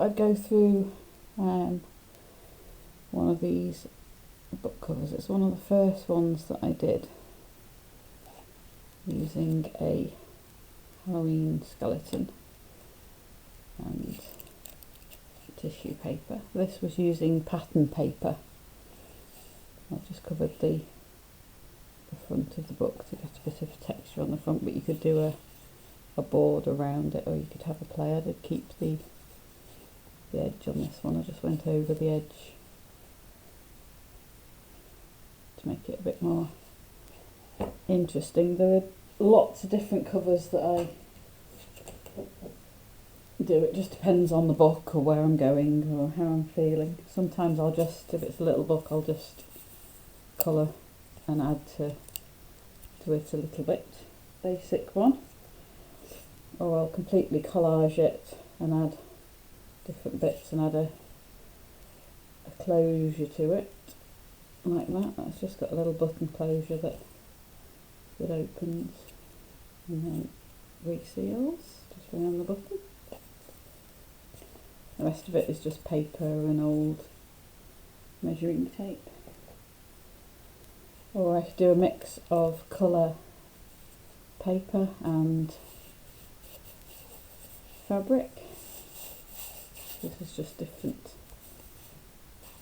I'd go through one of these book covers. It's one of the first ones that I did using a Halloween skeleton and tissue paper. This was using pattern paper. I've just covered the front of the book to get a bit of texture on the front, but you could do a board around it, or you could have a play. I did keep the edge on this one. I just went over the edge to make it a bit more interesting. There are lots of different covers that I do. It just depends on the book or where I'm going or how I'm feeling. Sometimes I'll just, if it's a little book, I'll just colour and add to it a little bit. Basic one. Or I'll completely collage it and add different bits and add a closure to it, like that. That's just got a little button closure that opens and then reseals just around the button. The rest of it is just paper and old measuring tape. Or I could do a mix of colour paper and fabric. This is just different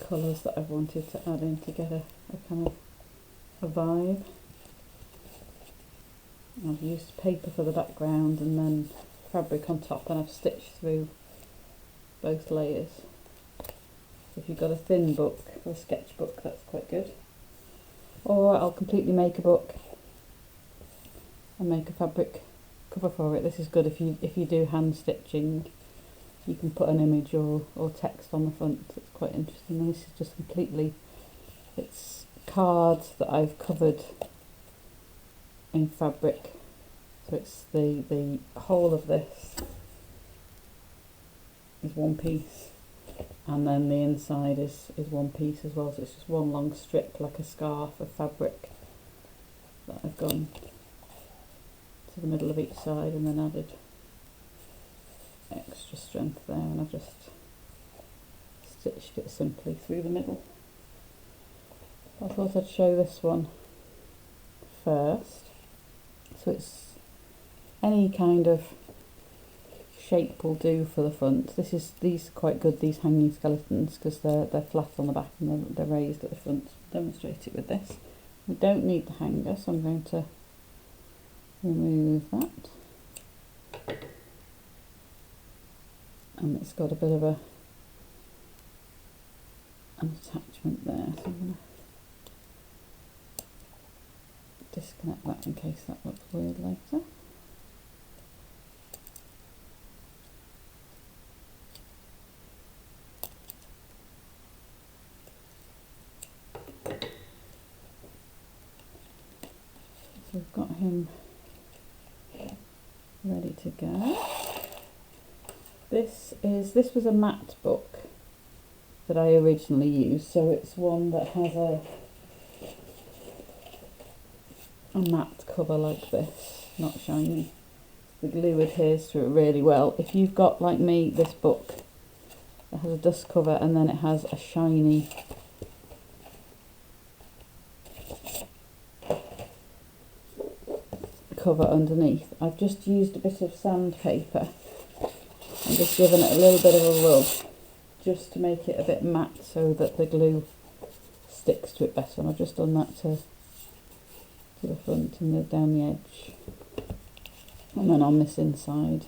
colours that I've wanted to add in to get a kind of a vibe. I've used paper for the background and then fabric on top, and I've stitched through both layers. So if you've got a thin book or a sketchbook, that's quite good. Or I'll completely make a book and make a fabric cover for it. This is good if you do hand stitching. You can put an image or text on the front. It's quite interesting. And this is just completely, it's cards that I've covered in fabric. So it's the whole of this is one piece, and then the inside is one piece as well. So it's just one long strip, like a scarf of fabric that I've gone to the middle of each side and then added extra strength there, and I've just stitched it simply through the middle. I thought I'd show this one first. So it's any kind of shape will do for the front. These are quite good, these hanging skeletons, because they're flat on the back and they're raised at the front. I'll demonstrate it with this. We don't need the hanger, so I'm going to remove that. And it's got a bit of an attachment there, so I'm going to disconnect that in case that looks weird later. So we've got him ready to go. This was a matte book that I originally used, so it's one that has a matte cover like this, not shiny. The glue adheres to it really well. If you've got, like me, this book that has a dust cover and then it has a shiny cover underneath, I've just used a bit of sandpaper and just given it a little bit of a rub just to make it a bit matte so that the glue sticks to it better. And I've just done that to the front and down the edge, and then on this inside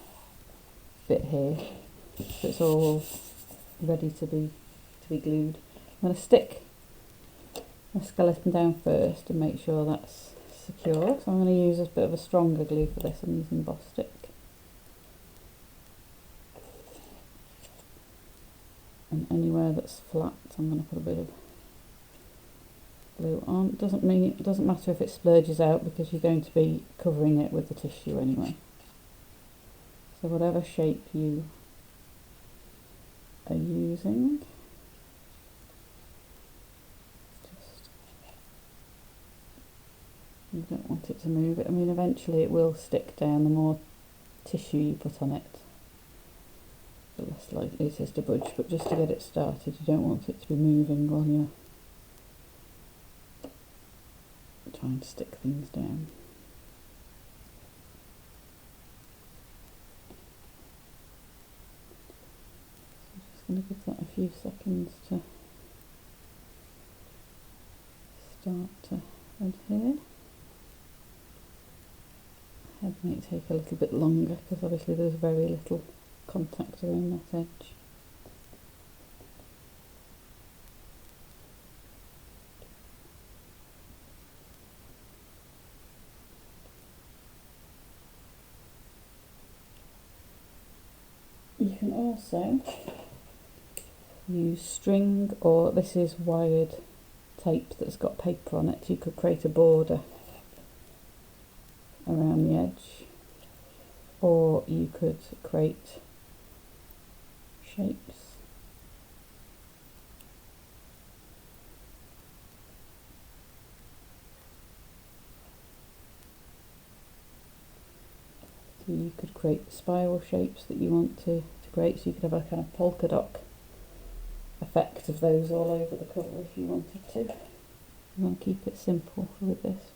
bit here, so it's all ready to be glued. I'm going to stick my skeleton down first and make sure that's secure. So I'm going to use a bit of a stronger glue for this. I'm using Bostik. And anywhere that's flat, I'm going to put a bit of glue on. It doesn't matter if it splurges out, because you're going to be covering it with the tissue anyway. So whatever shape you are using, you don't want it to move it. I mean, eventually it will stick down the more tissue you put on it. the less likely it is to budge, but just to get it started, you don't want it to be moving while you're trying to stick things down. So just going to give that a few seconds to start to adhere. Head might take a little bit longer because obviously there's very little contact around that edge. You can also use string, or this is wired tape that's got paper on it. You could create a border around the edge, or you could create shapes. So you could create spiral shapes that you want to create, so you could have a kind of polka dot effect of those all over the cover if you wanted to. I'm going to keep it simple with this.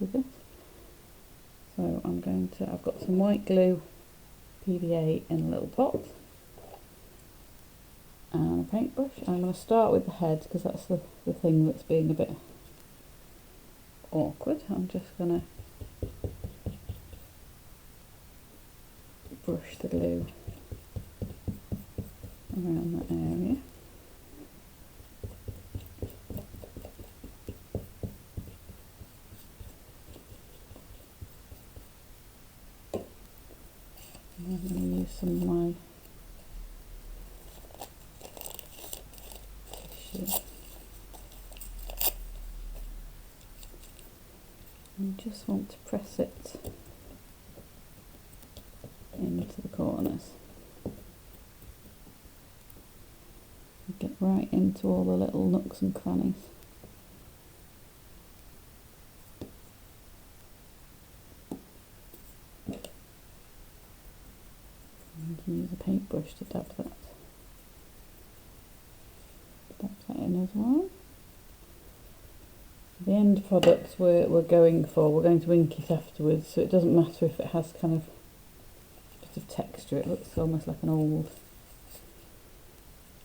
So I've got some white glue, PVA in a little pot, and a paintbrush. I'm going to start with the head because that's the thing that's being a bit awkward. I'm just going to brush the glue around that area. And I'm going to use some of my tissue. And just want to press it into the corners. Get right into all the little nooks and crannies. You can use a paintbrush to dab that in as well. The end product we're going to ink it afterwards, so it doesn't matter if it has kind of a bit of texture. It looks almost like an old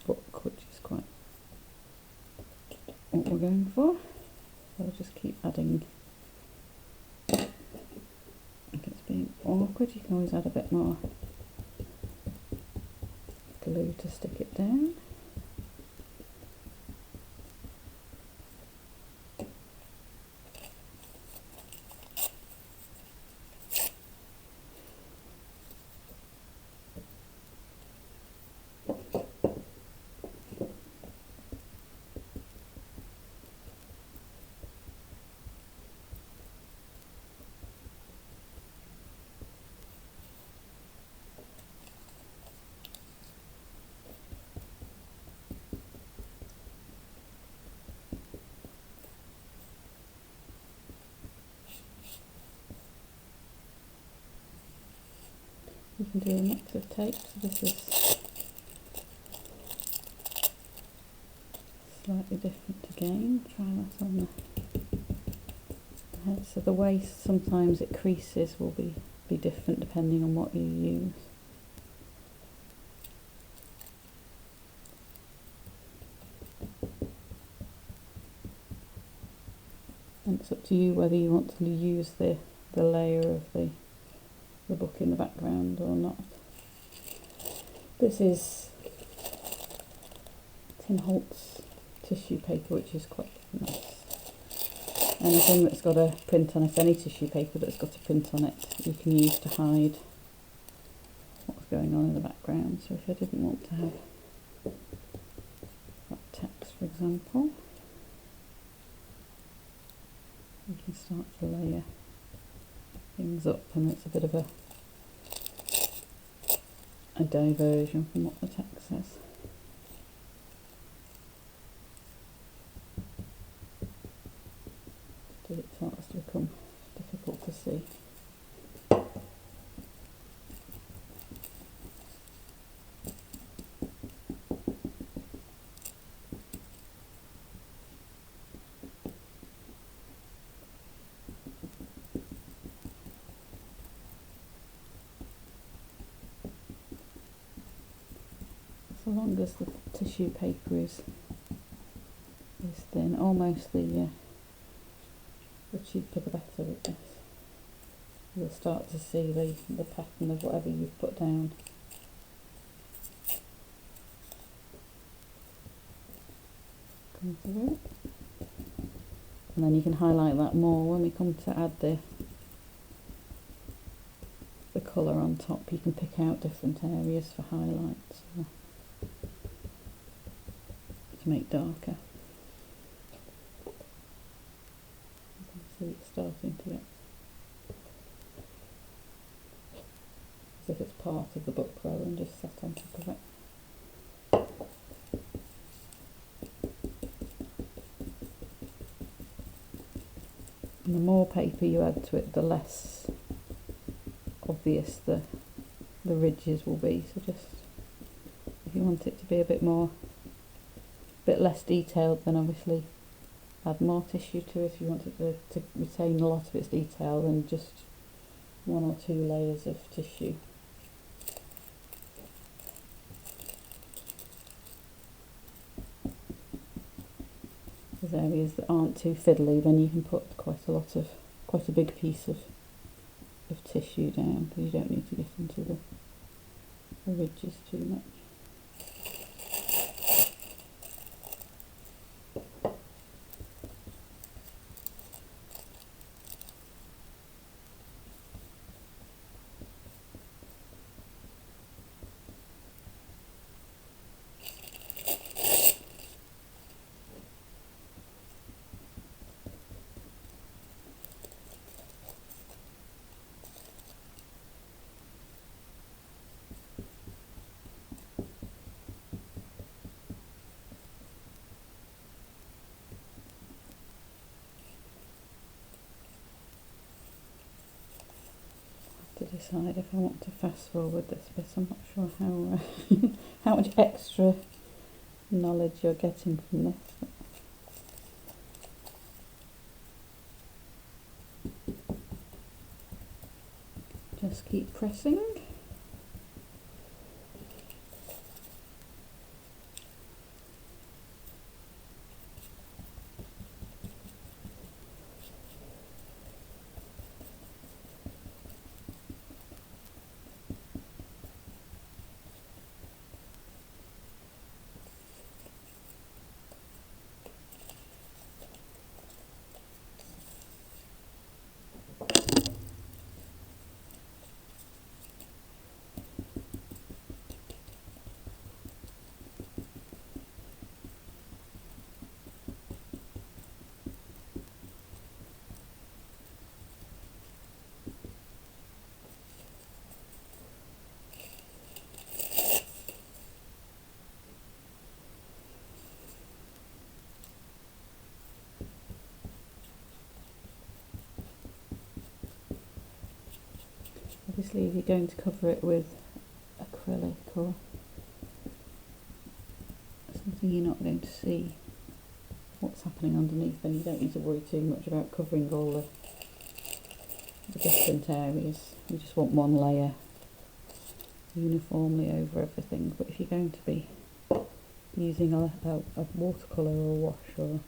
book, which is quite what we're going for. So I'll just keep adding. If it's being awkward, you can always add a bit more glue to stick it down. You can do a mix of tapes. This is slightly different again. Try that on the head. So the waist, sometimes it creases will be different depending on what you use. And it's up to you whether you want to use the layer of the book in the background or not. This is Tim Holtz tissue paper, which is quite nice. Anything that's got a print on it, any tissue paper that's got a print on it, you can use to hide what's going on in the background. So if I didn't want to have that text, for example, you can start to layer things up, and it's a bit of a diversion from what the text says. It starts to become difficult to see. so long as the tissue paper is thin, almost the cheaper the better with this. You'll start to see the pattern of whatever you've put down. Come through. And then you can highlight that more when we come to add the colour on top. You can pick out different areas for highlights to make darker. You can see it's starting to get as if it's part of the book rather than just sat on top of it. And the more paper you add to it, the less obvious the ridges will be. So just, if you want it to be a bit less detailed, then obviously add more tissue to it. If you want it to retain a lot of its detail, then just 1 or 2 layers of tissue. There's areas that aren't too fiddly, then you can put quite a big piece of tissue down, because you don't need to get into the ridges too much. To decide if I want to fast forward this bit. I'm not sure how how much extra knowledge you're getting from this. Just keep pressing. Obviously, if you're going to cover it with acrylic or something you're not going to see what's happening underneath, then you don't need to worry too much about covering all the different areas. You just want one layer uniformly over everything. But if you're going to be using a watercolour or a wash or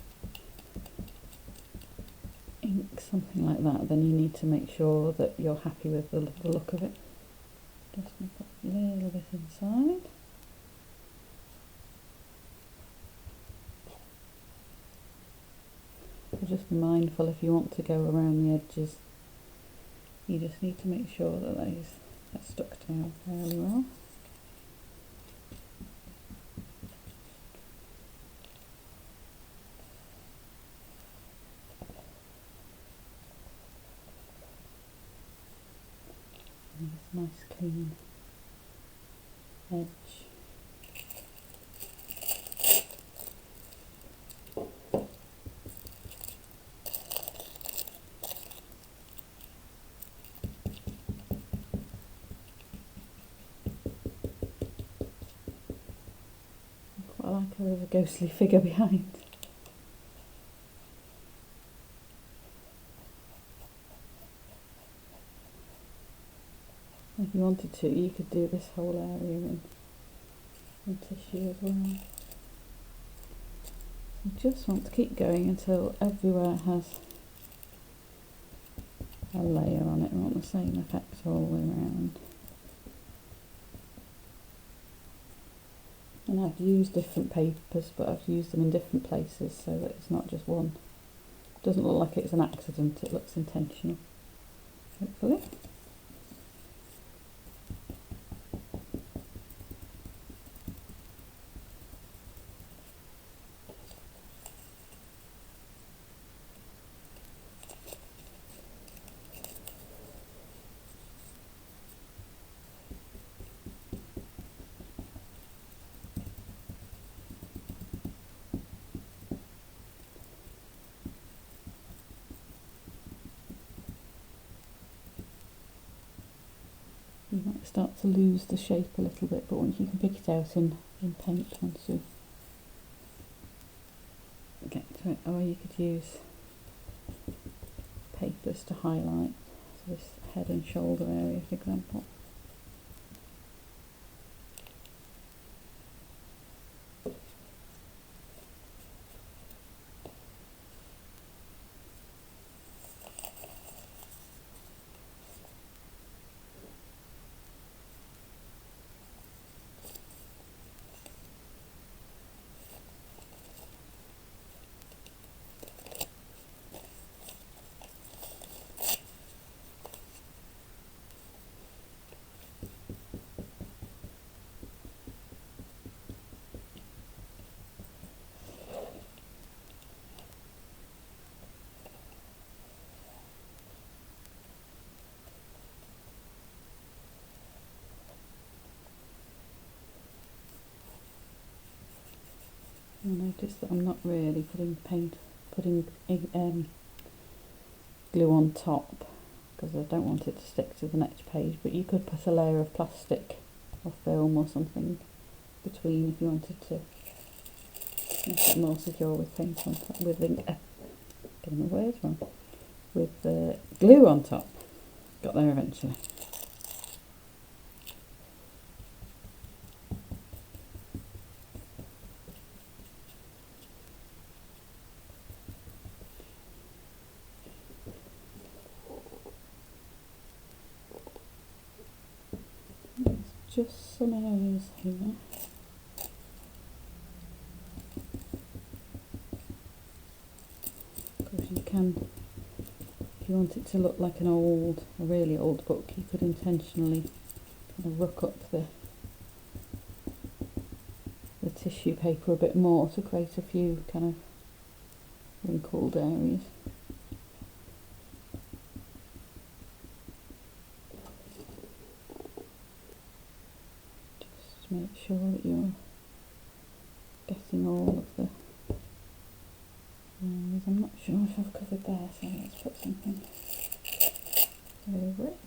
ink, something like that, then you need to make sure that you're happy with the look of it. Just put a little bit inside. But just be mindful, if you want to go around the edges, you just need to make sure that they're stuck down fairly well. Nice clean edge. Quite like her as a ghostly figure behind. If you wanted to, you could do this whole area some tissue as well. I just want to keep going until everywhere has a layer on it. I want the same effect all the way around. And I've used different papers, but I've used them in different places so that it's not just one. It doesn't look like it's an accident, it looks intentional, hopefully. You might start to lose the shape a little bit, but once you can pick it out in paint once you get to it, or you could use papers to highlight, so this head and shoulder area for example. You'll notice that I'm not really putting glue on top because I don't want it to stick to the next page, but you could put a layer of plastic or film or something between if you wanted to make it more secure with paint on top, with ink, getting my words wrong, with glue on top. Got there eventually. Just some areas here. Because you can, if you want it to look like a really old book, you could intentionally kind of rough up the tissue paper a bit more to create a few kind of wrinkled areas. Make sure that you're getting all of the areas. I'm not sure if I've covered there, so let's put something over it.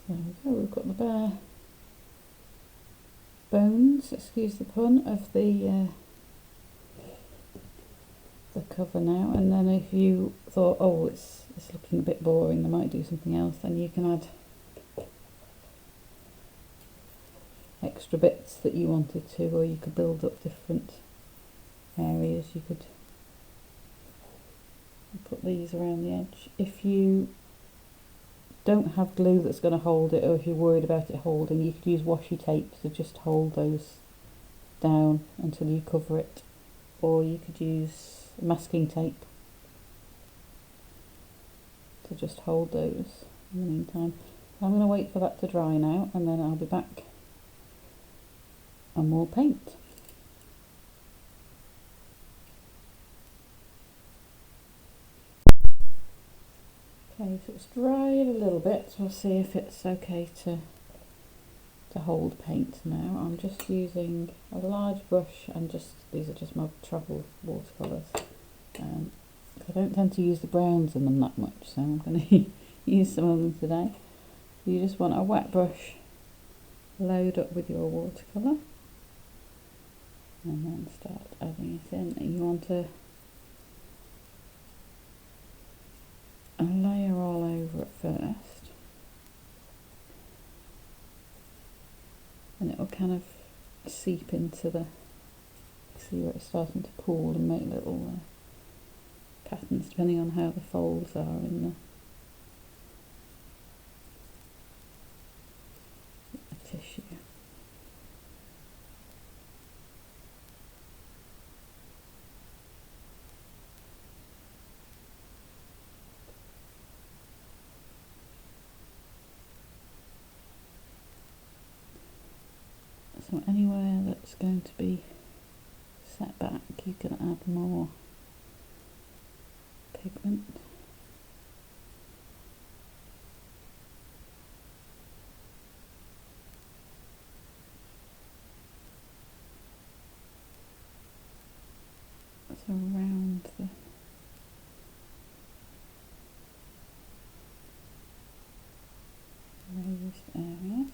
There we go, we've got the bare bones, excuse the pun, of the cover now. And then if you thought, oh, it's looking a bit boring, I might do something else, then you can add extra bits that you wanted to, or you could build up different areas. You could put these around the edge. If you don't have glue that's going to hold it, or if you're worried about it holding, you could use washi tape to just hold those down until you cover it, or you could use masking tape to just hold those in the meantime. I'm going to wait for that to dry now, and then I'll be back and we'll paint. Okay, so it's dried a little bit, so I'll see if it's okay to hold paint now. I'm just using a large brush, and these are just my travel watercolours. I don't tend to use the browns in them that much, so I'm going to use some of them today. You just want a wet brush, load up with your watercolour, and then start adding it in. You want to layer all over at first, and it will kind of seep into the, see where it's starting to pool and make little patterns depending on how the folds are in the tissue. So anywhere that's going to be set back, you can add more pigment. So around the raised areas.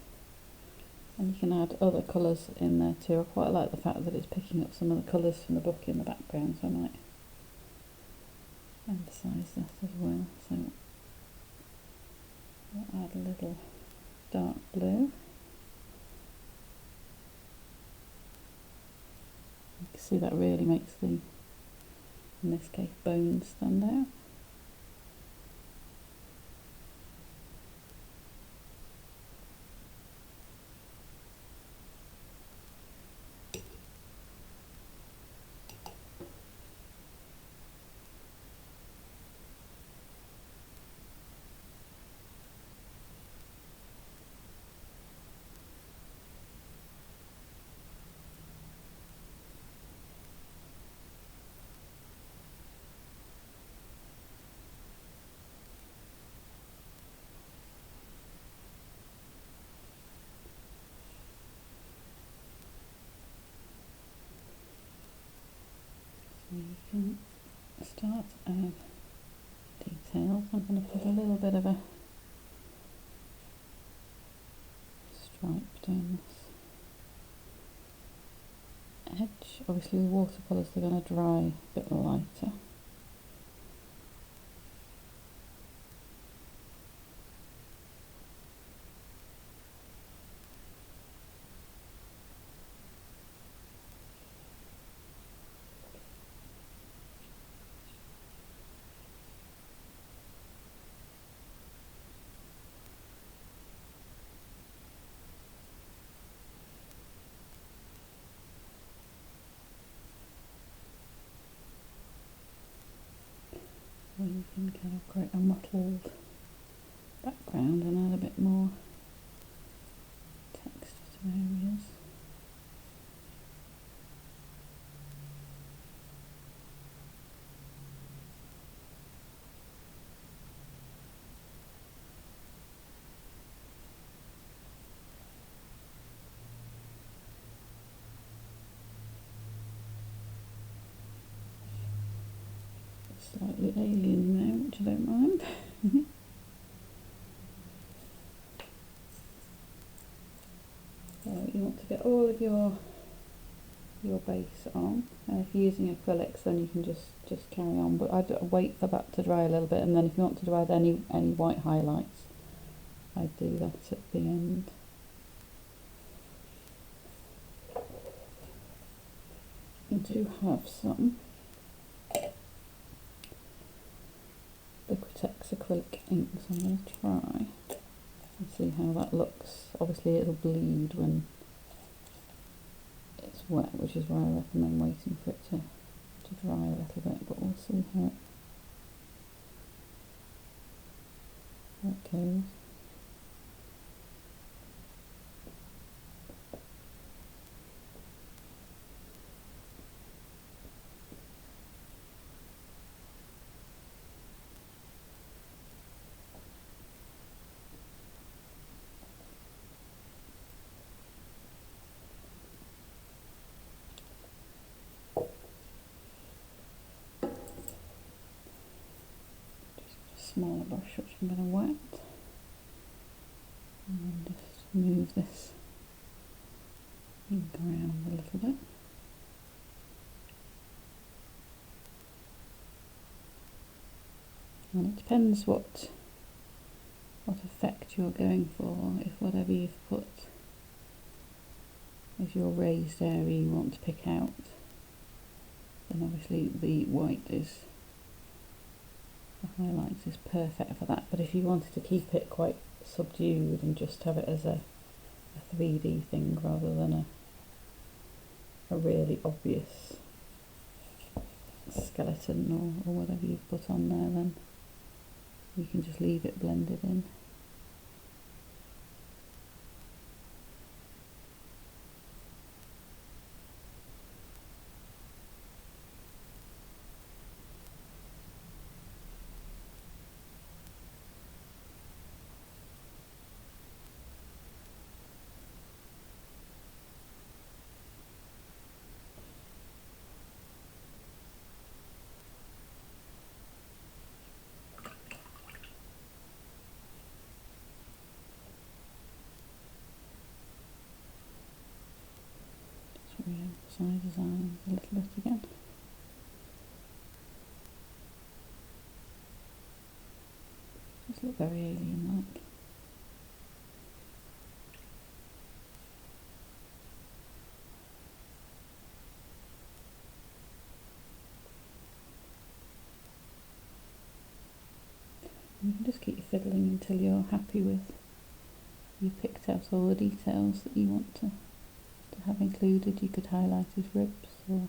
And you can add other colours in there too. I quite like the fact that it's picking up some of the colours from the book in the background, so I might emphasise that as well. So we'll add a little dark blue. You can see that really makes the, in this case, bones stand out. You can start add details. I'm going to put a little bit of a stripe down this edge. Obviously with watercolours they're going to dry a bit lighter. Or you can kind of create a mottled background and add a bit more text to areas. Slightly alien now, which I don't mind. So you want to get all of your base on, and if you're using acrylics then you can just carry on, but I'd wait for that to dry a little bit, and then if you want to add any white highlights, I'd do that at the end. I do have some Liquitex acrylic ink, so I'm going to try and see how that looks. Obviously it'll bleed when it's wet, which is why I recommend waiting for it to dry a little bit, but we'll see how it goes. smaller brush which I'm going to wet, and then just move this ink around a little bit. And it depends what effect you're going for. If whatever you've put is your raised area you want to pick out, then obviously the white is, the highlights is perfect for that. But if you wanted to keep it quite subdued and just have it as a 3D thing rather than a really obvious skeleton or whatever you've put on there, then you can just leave it blended in. Re-emphasise his eyes a little bit again. Just look very alien-like. You can just keep fiddling until you're happy with, you've picked out all the details that you want to have included. You could highlight his ribs, or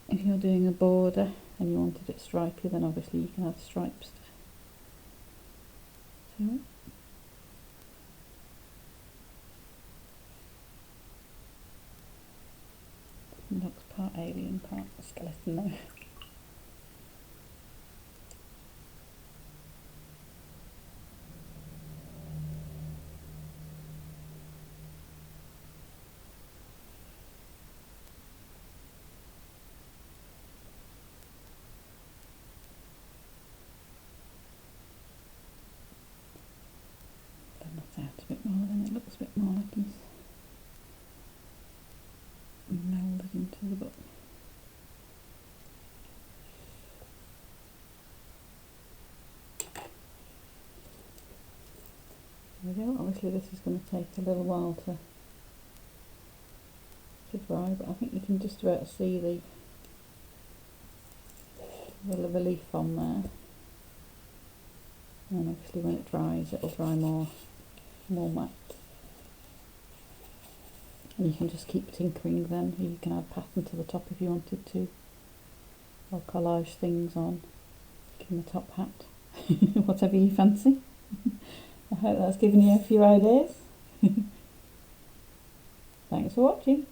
if you're doing a border and you wanted it stripy, then obviously you can add stripes to it. It looks part alien, part skeleton though. That out a bit more, then it looks a bit more like he's melded into the book. There we go. Obviously this is going to take a little while to dry, but I think you can just about see the relief on there. And obviously when it dries, it'll dry more matte. And you can just keep tinkering then. You can add pattern to the top if you wanted to, or collage things on, give them a top hat, whatever you fancy. I hope that's given you a few ideas. Thanks for watching.